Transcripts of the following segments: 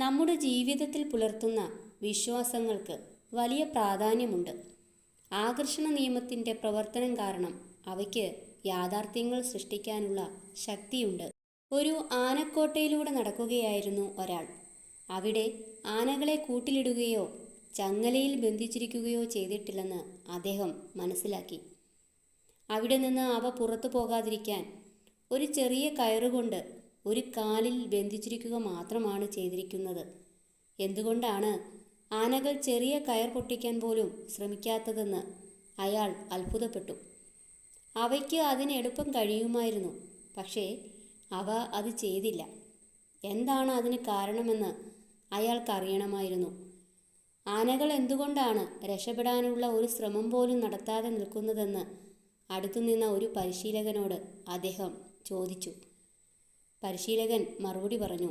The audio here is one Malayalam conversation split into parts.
നമ്മുടെ ജീവിതത്തിൽ പുലർത്തുന്ന വിശ്വാസങ്ങൾക്ക് വലിയ പ്രാധാന്യമുണ്ട്. ആകർഷണ നിയമത്തിൻ്റെ പ്രവർത്തനം കാരണം അവയ്ക്ക് യാഥാർത്ഥ്യങ്ങൾ സൃഷ്ടിക്കാനുള്ള ശക്തിയുണ്ട്. ഒരു ആനക്കോട്ടയിലൂടെ നടക്കുകയായിരുന്നു ഒരാൾ. അവിടെ ആനകളെ കൂട്ടിലിടുകയോ ചങ്ങലയിൽ ബന്ധിച്ചിരിക്കുകയോ ചെയ്തിട്ടില്ലെന്ന് അദ്ദേഹം മനസ്സിലാക്കി. അവിടെ നിന്ന് അവ പുറത്തു പോകാതിരിക്കാൻ ഒരു ചെറിയ കയറുകൊണ്ട് ഒരു കാലിൽ ബന്ധിച്ചിരിക്കുക മാത്രമാണ് ചെയ്തിരിക്കുന്നത്. എന്തുകൊണ്ടാണ് ആനകൾ ചെറിയ കയർ പൊട്ടിക്കാൻ പോലും ശ്രമിക്കാത്തതെന്ന് അയാൾ അത്ഭുതപ്പെട്ടു. അവയ്ക്ക് അതിന് എളുപ്പം കഴിയുമായിരുന്നു, പക്ഷേ അവ അത് ചെയ്തില്ല. എന്താണ് അതിന് കാരണമെന്ന് അയാൾക്കറിയണമായിരുന്നു. ആനകൾ എന്തുകൊണ്ടാണ് രക്ഷപ്പെടാനുള്ള ഒരു ശ്രമം പോലും നടത്താതെ നിൽക്കുന്നതെന്ന് അടുത്തുനിന്ന ഒരു പരിശീലകനോട് അദ്ദേഹം ചോദിച്ചു. പരിശീലകൻ മറുപടി പറഞ്ഞു,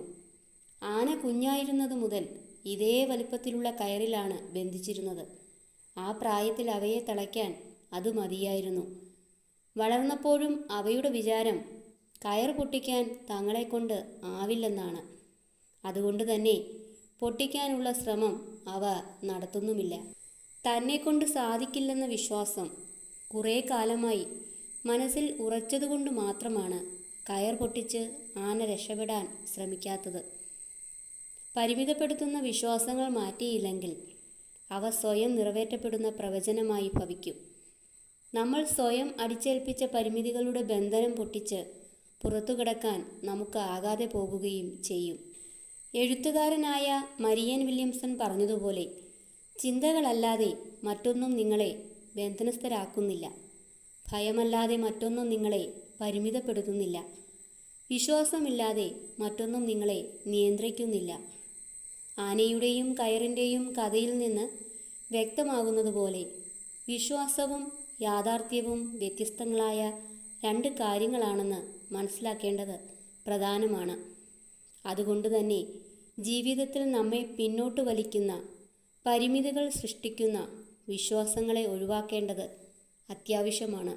ആന കുഞ്ഞായിരുന്നത് മുതൽ ഇതേ വലുപ്പത്തിലുള്ള കയറിലാണ് ബന്ധിച്ചിരുന്നത്. ആ പ്രായത്തിൽ അവയെ തളയ്ക്കാൻ അത് മതിയായിരുന്നു. വളർന്നപ്പോഴും അവയുടെ വിചാരം കയർ പൊട്ടിക്കാൻ തങ്ങളെക്കൊണ്ട് ആവില്ലെന്നാണ്. അതുകൊണ്ട് തന്നെ പൊട്ടിക്കാനുള്ള ശ്രമം അവ നടത്തുന്നുമില്ല. തന്നെക്കൊണ്ട് സാധിക്കില്ലെന്ന വിശ്വാസം കുറേ കാലമായി മനസ്സിൽ ഉറച്ചതുകൊണ്ട് മാത്രമാണ് കയർ പൊട്ടിച്ച് ആന രക്ഷപ്പെടാൻ ശ്രമിക്കാത്തത്. പരിമിതപ്പെടുത്തുന്ന വിശ്വാസങ്ങൾ മാറ്റിയില്ലെങ്കിൽ അവ സ്വയം നിറവേറ്റപ്പെടുന്ന പ്രവചനമായി ഭവിക്കും. നമ്മൾ സ്വയം അടിച്ചേൽപ്പിച്ച പരിമിതികളുടെ ബന്ധനം പൊട്ടിച്ച് പുറത്തു കിടക്കാൻ നമുക്ക് ആകാതെ പോകുകയും ചെയ്യും. എഴുത്തുകാരനായ മരിയൻ വില്യംസൺ പറഞ്ഞതുപോലെ, ചിന്തകളല്ലാതെ മറ്റൊന്നും നിങ്ങളെ ബന്ധനസ്ഥരാക്കുന്നില്ല. ഭയമല്ലാതെ മറ്റൊന്നും നിങ്ങളെ പരിമിതപ്പെടുത്തുന്നില്ല. വിശ്വാസമില്ലാതെ മറ്റൊന്നും നിങ്ങളെ നിയന്ത്രിക്കുന്നില്ല. ആനയുടെയും കയറിൻ്റെയും കഥയിൽ നിന്ന് വ്യക്തമാകുന്നതുപോലെ വിശ്വാസവും യാഥാർത്ഥ്യവും വ്യത്യസ്തങ്ങളായ രണ്ട് കാര്യങ്ങളാണെന്ന് മനസ്സിലാക്കേണ്ടത് പ്രധാനമാണ്. അതുകൊണ്ട് തന്നെ ജീവിതത്തിൽ നമ്മെ പിന്നോട്ട് വലിക്കുന്ന, പരിമിതികൾ സൃഷ്ടിക്കുന്ന വിശ്വാസങ്ങളെ ഒഴിവാക്കേണ്ടത് അത്യാവശ്യമാണ്.